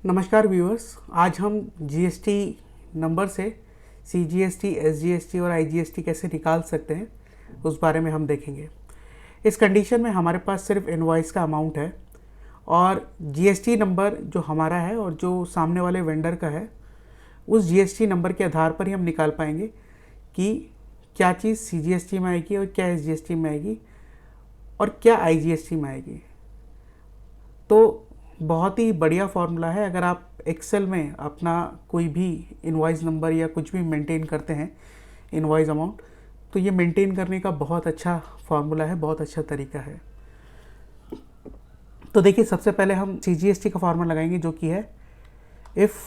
नमस्कार व्यूअर्स, आज हम जीएसटी नंबर से सीजीएसटी, एसजीएसटी और आईजीएसटी कैसे निकाल सकते हैं उस बारे में हम देखेंगे। इस कंडीशन में हमारे पास सिर्फ इनवॉइस का अमाउंट है और जीएसटी नंबर जो हमारा है और जो सामने वाले वेंडर का है, उस जीएसटी नंबर के आधार पर ही हम निकाल पाएंगे कि क्या चीज़ सीजीएसटी में आएगी और क्या एसजीएसटी में आएगी और क्या आईजीएसटी में आएगी। तो बहुत ही बढ़िया फार्मूला है। अगर आप एक्सेल में अपना कोई भी इनवॉइस नंबर या कुछ भी मेंटेन करते हैं इनवॉइस अमाउंट, तो ये मेंटेन करने का बहुत अच्छा फार्मूला है, बहुत अच्छा तरीका है। तो देखिए, सबसे पहले हम सीजीएसटी का फार्मूला लगाएंगे जो कि है if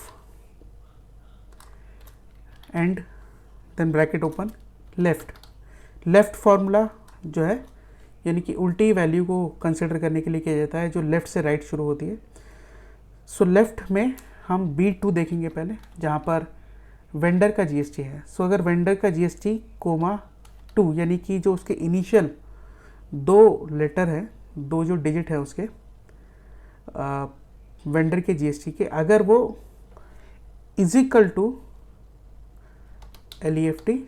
and then bracket open left formula जो है, यानी कि उल्टी वैल्यू को कंसिडर करने के लिए किया जाता है जो लेफ़्ट से राइट शुरू होती है। सो लेफ़्ट में हम B2 देखेंगे पहले, जहाँ पर वेंडर का जीएसटी है। सो अगर वेंडर का जीएसटी कोमा 2, यानी कि जो उसके इनिशियल 2 लेटर है, 2 जो डिजिट है उसके वेंडर के जीएसटी के, अगर वो is equal to LEFT,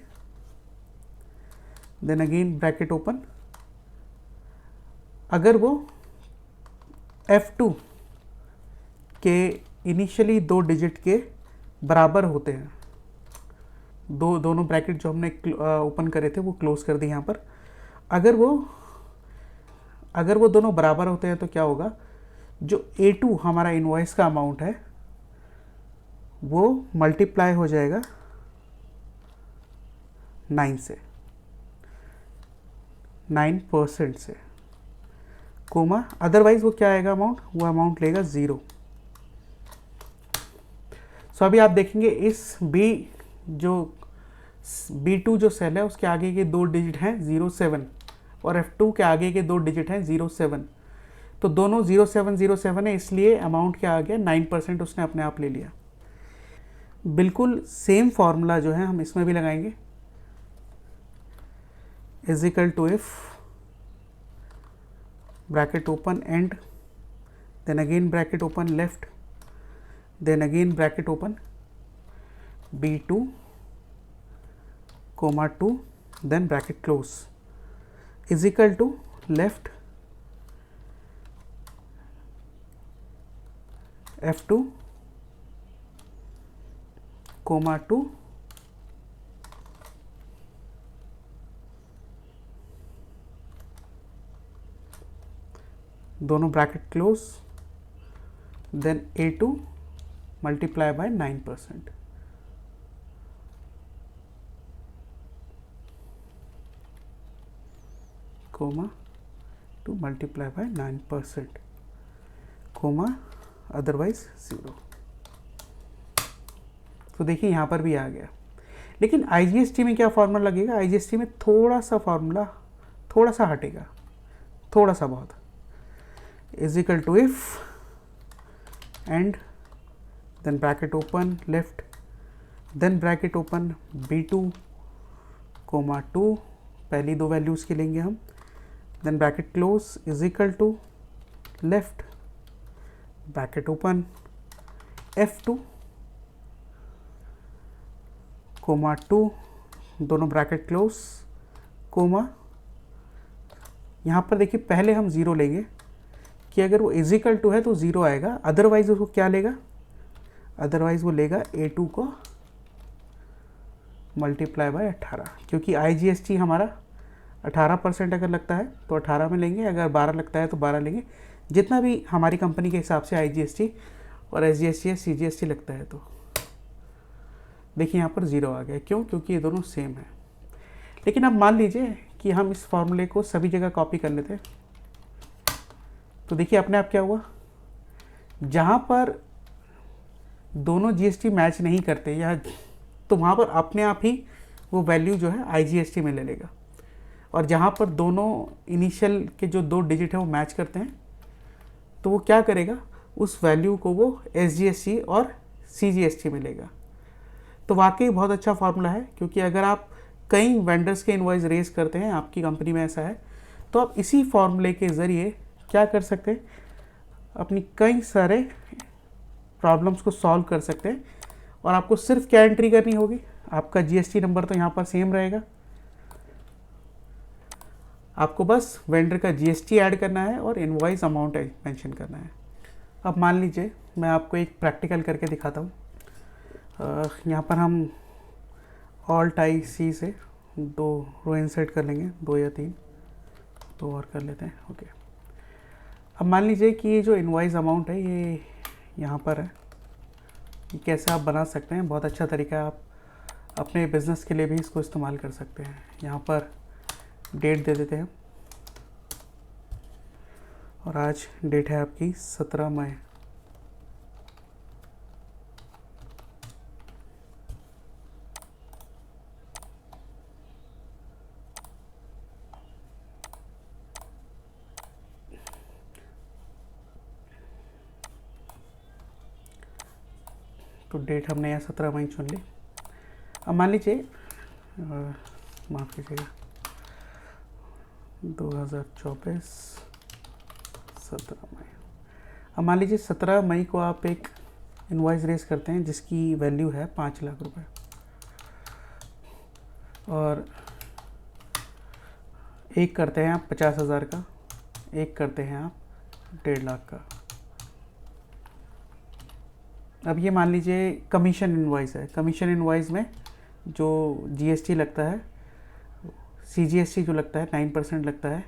then again bracket open, अगर वो F2 के इनिशियली 2 डिजिट के बराबर होते हैं, दोनों ब्रैकेट जो हमने ओपन करे थे वो क्लोज कर दिए यहाँ पर। अगर वो दोनों बराबर होते हैं तो क्या होगा, जो A2 हमारा इनवॉइस का अमाउंट है वो मल्टीप्लाई हो जाएगा 9% से, कोमा अदरवाइज वो क्या आएगा अमाउंट, वो अमाउंट लेगा 0। सो अभी आप देखेंगे इस B2 जो सेल है उसके आगे के 2 डिजिट हैं 07 और F2 के आगे के 2 डिजिट हैं 07। तो दोनों 0707 है, इसलिए अमाउंट क्या आ गया 9% उसने अपने आप ले लिया। बिल्कुल सेम फार्मूला जो है हम इसमें भी लगाएंगे, is equal to if bracket open and then again bracket open left, then again bracket open B2 comma 2, then bracket close, is equal to left F2 comma 2, दोनों bracket close, then A2 multiply by 9%, comma 2 multiply by 9%, comma otherwise 0। तो देखिए यहाँ पर भी आ गया। लेकिन IGST में क्या फार्मूला लगेगा, आईजीएसटी में थोड़ा सा फार्मूला थोड़ा सा हटेगा, थोड़ा सा बहुत, is equal to if and then bracket open left, then bracket open B2 comma 2, पहली 2 वैल्यूज़ के लेंगे हम, then bracket close, is equal to left bracket open F2 comma 2, दोनों ब्रैकेट क्लोज, कोमा, यहाँ पर देखिए पहले हम 0 लेंगे कि अगर वो इज इक्वल टू है तो 0 आएगा, अदरवाइज उसको क्या लेगा, अदरवाइज वो लेगा A2 को मल्टीप्लाई बाय 18, क्योंकि आईजीएसटी हमारा 18% अगर लगता है तो 18 में लेंगे, अगर 12 लगता है तो 12 लेंगे, जितना भी हमारी कंपनी के हिसाब से आईजीएसटी और एसजीएसटी या सीजीएसटी लगता है। तो देखिए यहाँ पर 0 आ गया, क्यों, क्योंकि ये दोनों सेम है। लेकिन अब मान लीजिए कि हम इस फॉर्मूले को सभी जगह कॉपी कर लेते हैं, तो देखिए अपने आप क्या हुआ, जहाँ पर दोनों जीएसटी मैच नहीं करते या तो वहाँ पर अपने आप ही वो वैल्यू जो है आईजीएसटी में ले लेगा, और जहाँ पर दोनों इनिशियल के जो 2 डिजिट है वो मैच करते हैं तो वो क्या करेगा, उस वैल्यू को वो एसजीएसटी और सीजीएसटी में लेगा। तो वाकई बहुत अच्छा फार्मूला है, क्योंकि अगर आप कई वेंडर्स के इनवॉइस रेज करते हैं, आपकी कंपनी में ऐसा है, तो आप इसी फॉर्मूले के ज़रिए क्या कर सकते हैं, अपनी कई सारे प्रॉब्लम्स को सॉल्व कर सकते हैं। और आपको सिर्फ क्या एंट्री करनी होगी, आपका जीएसटी नंबर तो यहाँ पर सेम रहेगा, आपको बस वेंडर का जीएसटी ऐड करना है और इनवॉइस अमाउंट मेंशन करना है। अब मान लीजिए मैं आपको एक प्रैक्टिकल करके दिखाता हूँ। यहाँ पर हम ऑल्ट आई सी से 2 रो इंसर्ट कर लेंगे, 2 या 3, 2 और कर लेते हैं। ओके, अब मान लीजिए कि ये जो इनवॉइस अमाउंट है ये यहाँ पर है। ये कैसे आप बना सकते हैं, बहुत अच्छा तरीका है, आप अपने बिज़नेस के लिए भी इसको इस्तेमाल कर सकते हैं। यहाँ पर डेट दे देते हैं और आज डेट है आपकी 17 मई। तो डेट हमने यहाँ 17 मई चुन ली। अब मान लीजिए माफ़ कीजिएगा 2024 17 मई। अब मान लीजिए 17 मई को आप एक इनवॉइस रेस करते हैं जिसकी वैल्यू है 5 लाख रुपए, और एक करते हैं आप 50,000 का, एक करते हैं आप 1.5 लाख का। अब ये मान लीजिए कमीशन इनवॉइस है। कमीशन इनवॉइस में जो जीएसटी लगता है, सीजीएसटी जो लगता है 9% लगता है,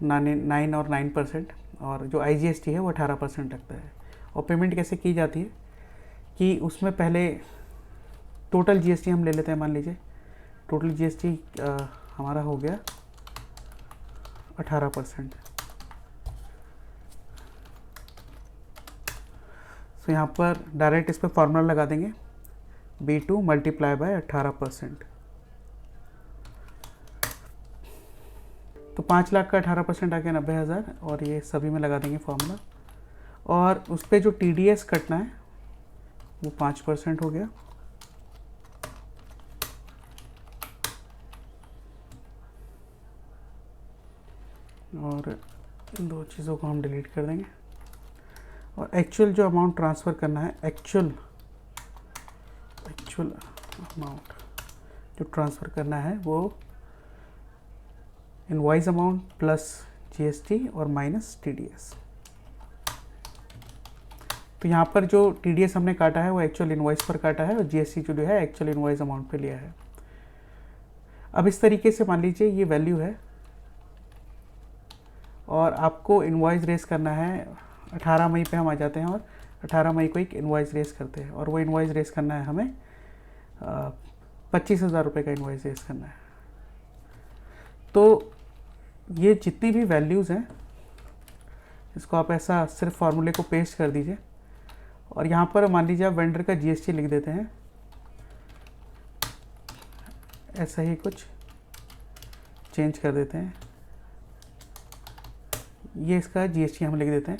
9 और 9%, और जो आईजीएसटी है वो 18% लगता है। और पेमेंट कैसे की जाती है कि उसमें पहले टोटल जीएसटी हम ले लेते हैं। मान लीजिए टोटल जीएसटी हमारा हो गया 18%। तो यहाँ पर डायरेक्ट इस पर फॉर्मूला लगा देंगे, B2 मल्टीप्लाई बाय 18%। तो 5 लाख का 18% आ गया 90,000, और ये सभी में लगा देंगे फॉर्मूला। और उस पर जो TDS कटना है वो 5% हो गया। और इन 2 चीज़ों को हम डिलीट कर देंगे। और एक्चुअल जो अमाउंट ट्रांसफ़र करना है, एक्चुअल अमाउंट जो ट्रांसफ़र करना है वो इनवॉइस अमाउंट प्लस जीएसटी और माइनस TDS। तो यहाँ पर जो TDS हमने काटा है वो एक्चुअल इनवॉइस पर काटा है, और जीएसटी जो है एक्चुअल इनवॉइस अमाउंट पे लिया है। अब इस तरीके से मान लीजिए ये वैल्यू है, और आपको इनवॉइस रेस करना है। 18 मई पे हम आ जाते हैं और 18 मई को एक इनवॉइस रेस करते हैं, और वो इनवॉइस रेस करना है हमें 25,000 रुपये का इनवॉइस रेस करना है। तो ये जितनी भी वैल्यूज़ हैं इसको आप ऐसा सिर्फ फार्मूले को पेस्ट कर दीजिए, और यहाँ पर मान लीजिए आप वेंडर का जीएसटी लिख देते हैं, ऐसा ही कुछ चेंज कर देते हैं, ये इसका जीएसटी हम लिख देते हैं।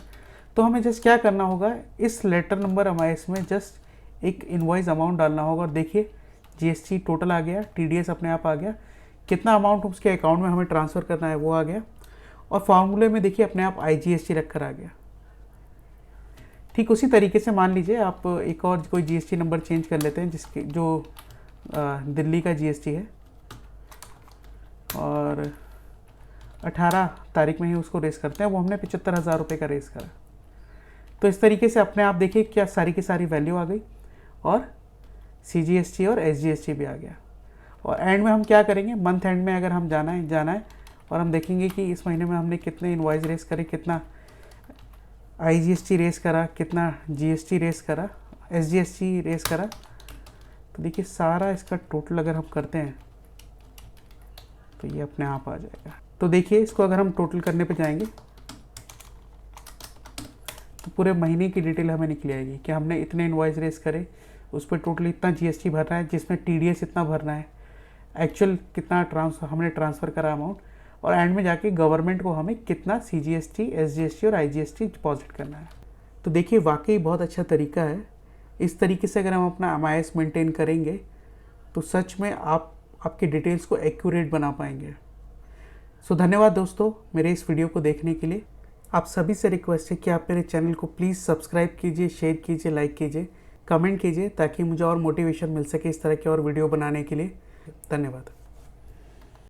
तो हमें जस्ट क्या करना होगा, इस लेटर नंबर अमाइस में जस्ट एक इनवॉइस अमाउंट डालना होगा, और देखिए जीएसटी टोटल आ गया, TDS अपने आप आ गया, कितना अमाउंट उसके अकाउंट में हमें ट्रांसफ़र करना है वो आ गया, और फार्मूले में देखिए अपने आप IGST रख कर आ गया। ठीक उसी तरीके से मान लीजिए आप एक और कोई जीएसटी नंबर चेंज कर लेते हैं, जिसके जो दिल्ली का जीएसटी है, और 18 तारीख में ही उसको रेस करते हैं, वो हमने 75,000 रुपये का रेस करा। तो इस तरीके से अपने आप देखिए क्या सारी की सारी वैल्यू आ गई, और CGST और SGST भी आ गया। और एंड में हम क्या करेंगे, मंथ एंड में अगर हम जाना है और हम देखेंगे कि इस महीने में हमने कितने इनवॉइस रेस करे, कितना IGST रेस करा, कितना GST रेस करा, SGST रेस करा। तो देखिए सारा इसका टोटल अगर हम करते हैं तो ये अपने आप आ जाएगा। तो देखिए इसको अगर हम टोटल करने पे जाएंगे तो पूरे महीने की डिटेल हमें निकल आएगी कि हमने इतने इनवॉइस रेस करे, उस पर टोटल इतना GST भरना है, जिसमें TDS इतना भरना है, एक्चुअल कितना हमने ट्रांसफ़र करा अमाउंट, और एंड में जाके गवर्नमेंट को हमें कितना CGST, SGST और IGST डिपॉजिट करना है। तो देखिए वाकई बहुत अच्छा तरीका है। इस तरीके से अगर हम अपना MIS मेंटेन करेंगे तो सच में आप आपकी डिटेल्स को एक्यूरेट बना पाएंगे। सो धन्यवाद दोस्तों मेरे इस वीडियो को देखने के लिए। आप सभी से रिक्वेस्ट है कि आप मेरे चैनल को प्लीज़ सब्सक्राइब कीजिए, शेयर कीजिए, लाइक कीजिए, कमेंट कीजिए, ताकि मुझे और मोटिवेशन मिल सके इस तरह के और वीडियो बनाने के लिए। धन्यवाद।